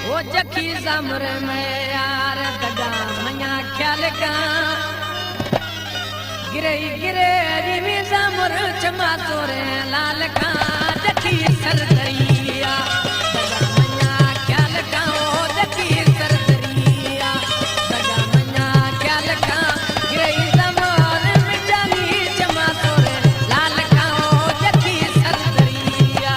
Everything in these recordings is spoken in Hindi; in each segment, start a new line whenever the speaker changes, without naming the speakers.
वो जखी जमर में यार दगा मया ख्याल का गिरे गिरे रिमी जमर चमा तोरे लाल का जखी सरदरिया दगा मया ख्याल का ओ जखी सरदरिया दगा मया ख्याल का गिरे जमर में जानी चमा तोरे लाल का ओ जखी सरदरिया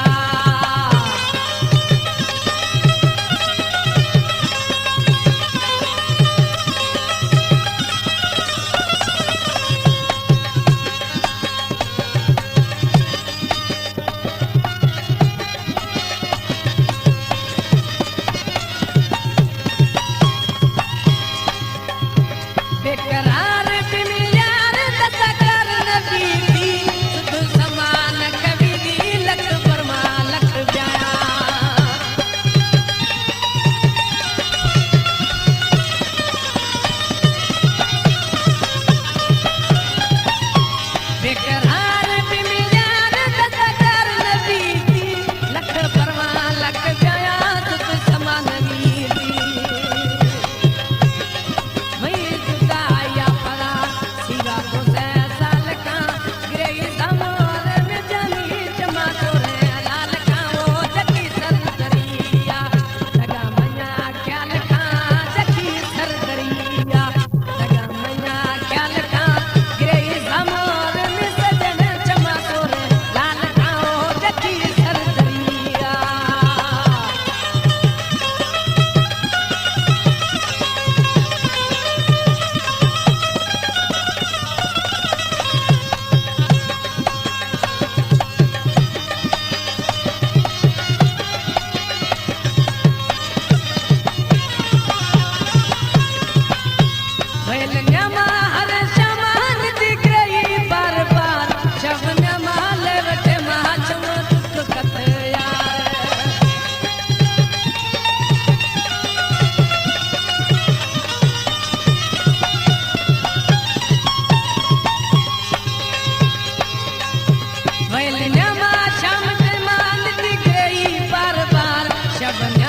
बेकरार बिन यार दशकर नबी दी सुध समान कवि दी लख परमा लख ब्याया बेकरार बिन यार दशकर नबी दी लख परमा लख ब्याया सुध समान वीर दी शाम मान दी गई बार बार शबन